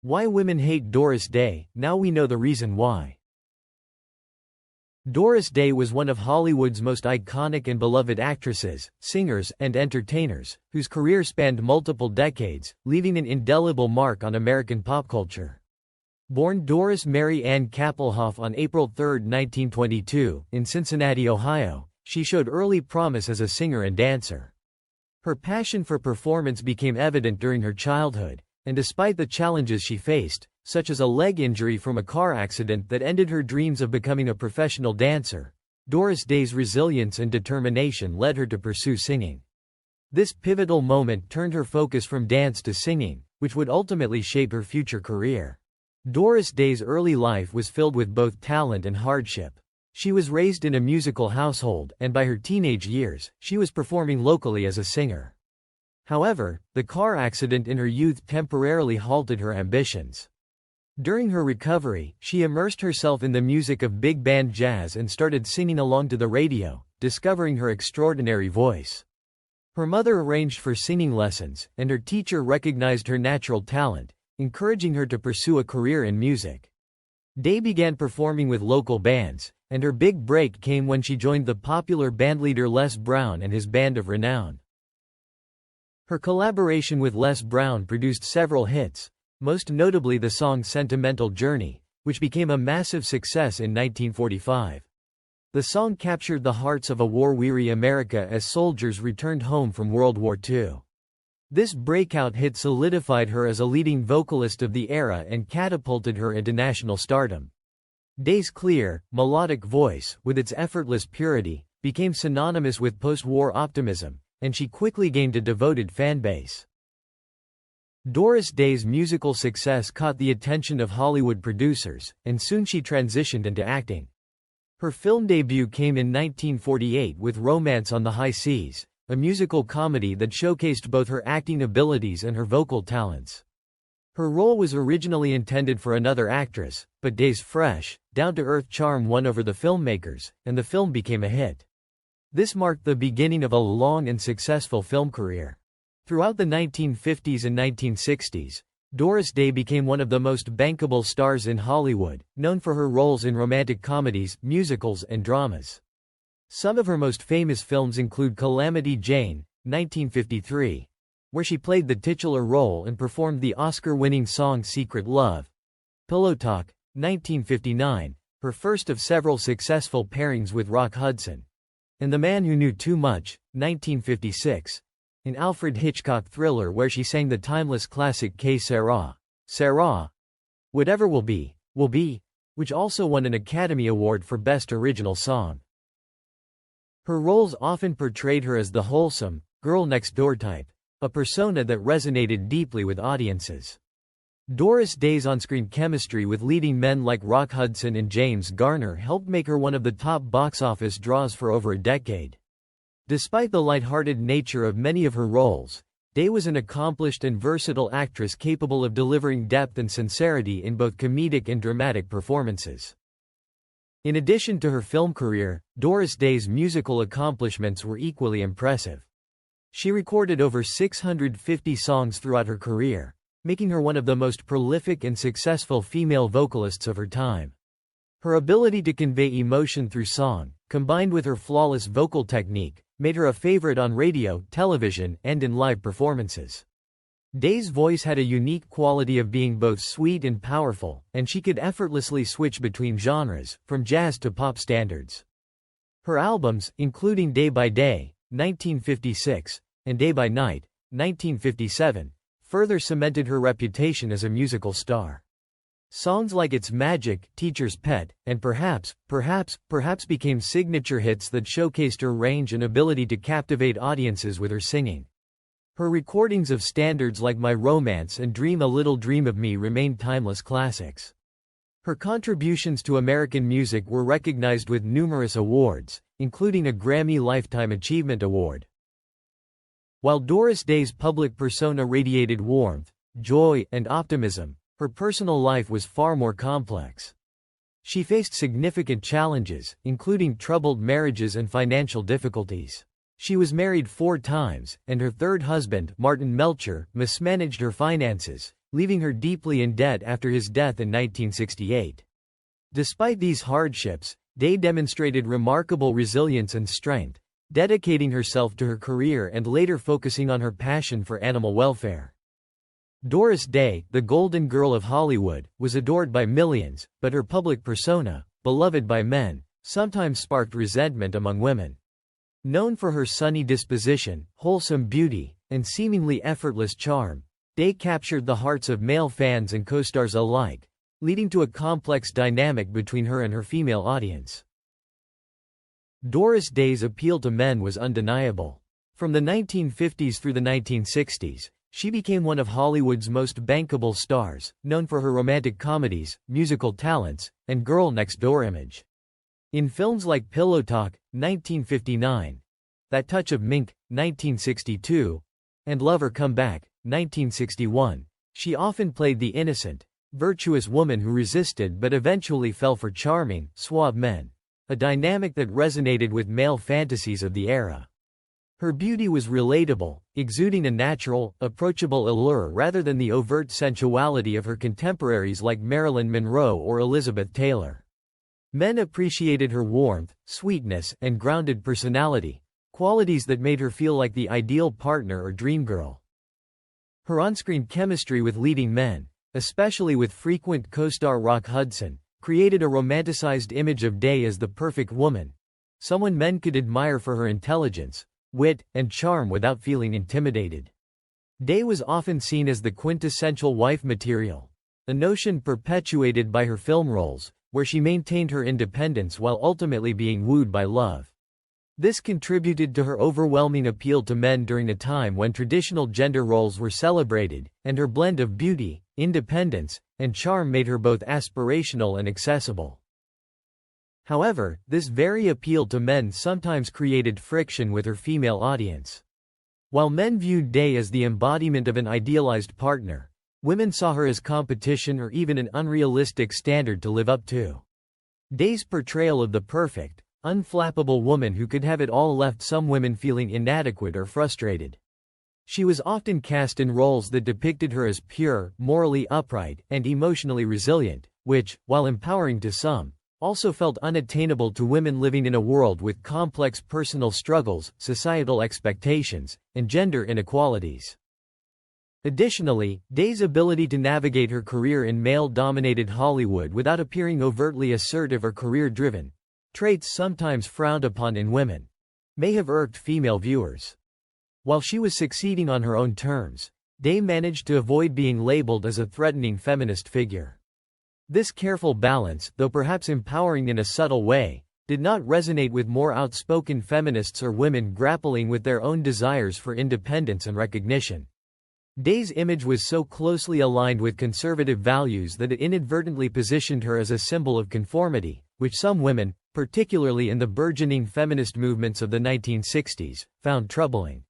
Why women hate Doris Day. Now we know the reason why. Doris Day was one of Hollywood's most iconic and beloved actresses, singers, and entertainers, whose career spanned multiple decades, leaving an indelible mark on American pop culture. Born Doris Mary Ann Kappelhoff on April 3, 1922, in Cincinnati, Ohio, she showed early promise as a singer and dancer. Her passion for performance became evident during her childhood, and despite the challenges she faced, such as a leg injury from a car accident that ended her dreams of becoming a professional dancer, Doris Day's resilience and determination led her to pursue singing. This pivotal moment turned her focus from dance to singing, which would ultimately shape her future career. Doris Day's early life was filled with both talent and hardship. She was raised in a musical household, and by her teenage years, she was performing locally as a singer. However, the car accident in her youth temporarily halted her ambitions. During her recovery, she immersed herself in the music of big band jazz and started singing along to the radio, discovering her extraordinary voice. Her mother arranged for singing lessons, and her teacher recognized her natural talent, encouraging her to pursue a career in music. Day began performing with local bands, and her big break came when she joined the popular bandleader Les Brown and his Band of Renown. Her collaboration with Les Brown produced several hits, most notably the song Sentimental Journey, which became a massive success in 1945. The song captured the hearts of a war-weary America as soldiers returned home from World War II. This breakout hit solidified her as a leading vocalist of the era and catapulted her into national stardom. Day's clear, melodic voice, with its effortless purity, became synonymous with post-war optimism, and she quickly gained a devoted fanbase. Doris Day's musical success caught the attention of Hollywood producers, and soon she transitioned into acting. Her film debut came in 1948 with Romance on the High Seas, a musical comedy that showcased both her acting abilities and her vocal talents. Her role was originally intended for another actress, but Day's fresh, down-to-earth charm won over the filmmakers, and the film became a hit. This marked the beginning of a long and successful film career. Throughout the 1950s and 1960s, Doris Day became one of the most bankable stars in Hollywood, known for her roles in romantic comedies, musicals, and dramas. Some of her most famous films include Calamity Jane, 1953, where she played the titular role and performed the Oscar-winning song Secret Love, Pillow Talk, 1959, her first of several successful pairings with Rock Hudson, and The Man Who Knew Too Much, 1956, an Alfred Hitchcock thriller where she sang the timeless classic Que Sera, Sera, Whatever Will Be, which also won an Academy Award for Best Original Song. Her roles often portrayed her as the wholesome, girl-next-door type, a persona that resonated deeply with audiences. Doris Day's on-screen chemistry with leading men like Rock Hudson and James Garner helped make her one of the top box office draws for over a decade. Despite the lighthearted nature of many of her roles, Day was an accomplished and versatile actress capable of delivering depth and sincerity in both comedic and dramatic performances. In addition to her film career, Doris Day's musical accomplishments were equally impressive. She recorded over 650 songs throughout her career, making her one of the most prolific and successful female vocalists of her time. Her ability to convey emotion through song, combined with her flawless vocal technique, made her a favorite on radio, television, and in live performances. Day's voice had a unique quality of being both sweet and powerful, and she could effortlessly switch between genres, from jazz to pop standards. Her albums, including Day by Day, 1956, and Day by Night, 1957, further cemented her reputation as a musical star. Songs like It's Magic, Teacher's Pet, and Perhaps became signature hits that showcased her range and ability to captivate audiences with her singing. Her recordings of standards like My Romance and Dream a Little Dream of Me remain timeless classics. Her contributions to American music were recognized with numerous awards, including a Grammy Lifetime Achievement Award. While Doris Day's public persona radiated warmth, joy, and optimism, her personal life was far more complex. She faced significant challenges, including troubled marriages and financial difficulties. She was married 4 times, and her third husband, Martin Melcher, mismanaged her finances, leaving her deeply in debt after his death in 1968. Despite these hardships, Day demonstrated remarkable resilience and strength, dedicating herself to her career and later focusing on her passion for animal welfare. Doris Day, the Golden Girl of Hollywood, was adored by millions, but her public persona, beloved by men, sometimes sparked resentment among women. Known for her sunny disposition, wholesome beauty, and seemingly effortless charm, Day captured the hearts of male fans and co-stars alike, leading to a complex dynamic between her and her female audience. Doris Day's appeal to men was undeniable. From the 1950s through the 1960s, she became one of Hollywood's most bankable stars, known for her romantic comedies, musical talents, and girl next door image. In films like Pillow Talk, 1959, That Touch of Mink, 1962, and Lover Come Back, 1961, she often played the innocent, virtuous woman who resisted but eventually fell for charming, suave men, a dynamic that resonated with male fantasies of the era. Her beauty was relatable, exuding a natural, approachable allure rather than the overt sensuality of her contemporaries like Marilyn Monroe or Elizabeth Taylor. Men appreciated her warmth, sweetness, and grounded personality, qualities that made her feel like the ideal partner or dream girl. Her on-screen chemistry with leading men, especially with frequent co-star Rock Hudson, created a romanticized image of Day as the perfect woman, someone men could admire for her intelligence, wit, and charm without feeling intimidated. Day was often seen as the quintessential wife material, a notion perpetuated by her film roles, where she maintained her independence while ultimately being wooed by love. This contributed to her overwhelming appeal to men during a time when traditional gender roles were celebrated, and her blend of beauty, independence, and charm made her both aspirational and accessible. However, this very appeal to men sometimes created friction with her female audience. While men viewed Day as the embodiment of an idealized partner, women saw her as competition or even an unrealistic standard to live up to. Day's portrayal of the perfect, unflappable woman who could have it all left some women feeling inadequate or frustrated. She was often cast in roles that depicted her as pure, morally upright, and emotionally resilient, which, while empowering to some, also felt unattainable to women living in a world with complex personal struggles, societal expectations, and gender inequalities. Additionally, Day's ability to navigate her career in male-dominated Hollywood without appearing overtly assertive or career-driven, traits sometimes frowned upon in women, may have irked female viewers. While she was succeeding on her own terms, Day managed to avoid being labeled as a threatening feminist figure. This careful balance, though perhaps empowering in a subtle way, did not resonate with more outspoken feminists or women grappling with their own desires for independence and recognition. Day's image was so closely aligned with conservative values that it inadvertently positioned her as a symbol of conformity, which some women, particularly in the burgeoning feminist movements of the 1960s, found troubling.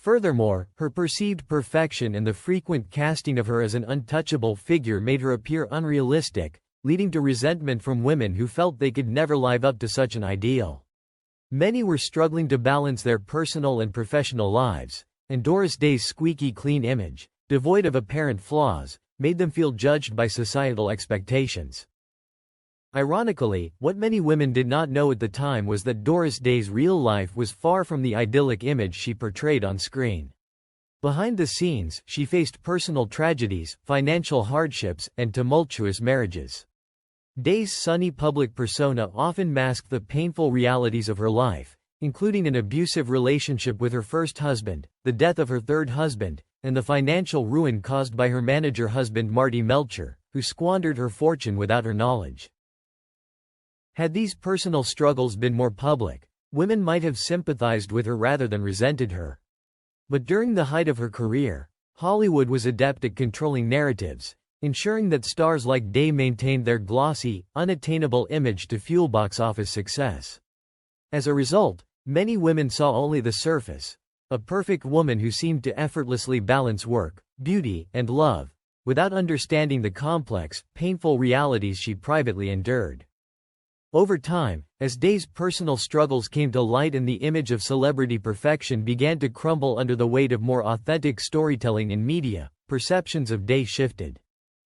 Furthermore, her perceived perfection and the frequent casting of her as an untouchable figure made her appear unrealistic, leading to resentment from women who felt they could never live up to such an ideal. Many were struggling to balance their personal and professional lives, and Doris Day's squeaky clean image, devoid of apparent flaws, made them feel judged by societal expectations. Ironically, what many women did not know at the time was that Doris Day's real life was far from the idyllic image she portrayed on screen. Behind the scenes, she faced personal tragedies, financial hardships, and tumultuous marriages. Day's sunny public persona often masked the painful realities of her life, including an abusive relationship with her first husband, the death of her third husband, and the financial ruin caused by her manager husband Marty Melcher, who squandered her fortune without her knowledge. Had these personal struggles been more public, women might have sympathized with her rather than resented her. But during the height of her career, Hollywood was adept at controlling narratives, ensuring that stars like Day maintained their glossy, unattainable image to fuel box office success. As a result, many women saw only the surface, a perfect woman who seemed to effortlessly balance work, beauty, and love, without understanding the complex, painful realities she privately endured. Over time, as Day's personal struggles came to light and the image of celebrity perfection began to crumble under the weight of more authentic storytelling in media, perceptions of Day shifted.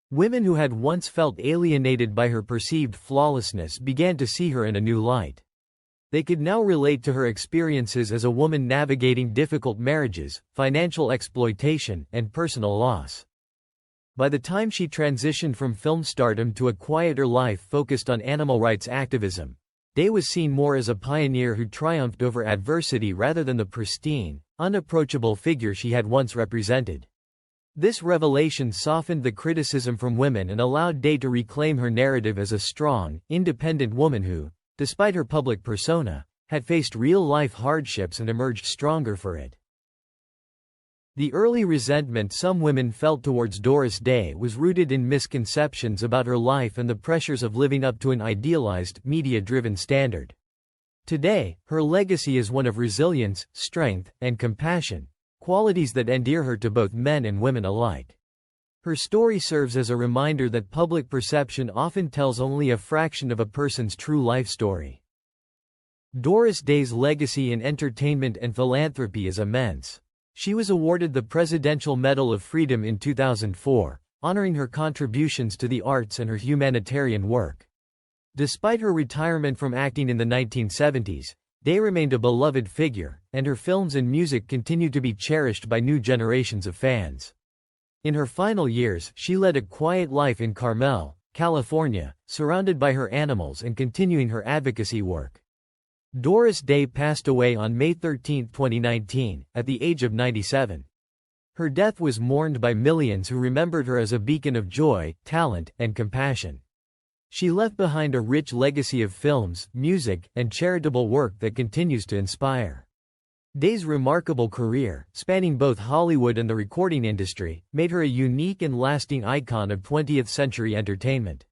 Women who had once felt alienated by her perceived flawlessness began to see her in a new light. They could now relate to her experiences as a woman navigating difficult marriages, financial exploitation, and personal loss. By the time she transitioned from film stardom to a quieter life focused on animal rights activism, Day was seen more as a pioneer who triumphed over adversity rather than the pristine, unapproachable figure she had once represented. This revelation softened the criticism from women and allowed Day to reclaim her narrative as a strong, independent woman who, despite her public persona, had faced real-life hardships and emerged stronger for it. The early resentment some women felt towards Doris Day was rooted in misconceptions about her life and the pressures of living up to an idealized, media-driven standard. Today, her legacy is one of resilience, strength, and compassion, qualities that endear her to both men and women alike. Her story serves as a reminder that public perception often tells only a fraction of a person's true life story. Doris Day's legacy in entertainment and philanthropy is immense. She was awarded the Presidential Medal of Freedom in 2004, honoring her contributions to the arts and her humanitarian work. Despite her retirement from acting in the 1970s, Day remained a beloved figure, and her films and music continue to be cherished by new generations of fans. In her final years, she led a quiet life in Carmel, California, surrounded by her animals and continuing her advocacy work. Doris Day passed away on May 13, 2019, at the age of 97. Her death was mourned by millions who remembered her as a beacon of joy, talent, and compassion. She left behind a rich legacy of films, music, and charitable work that continues to inspire. Day's remarkable career, spanning both Hollywood and the recording industry, made her a unique and lasting icon of 20th-century entertainment.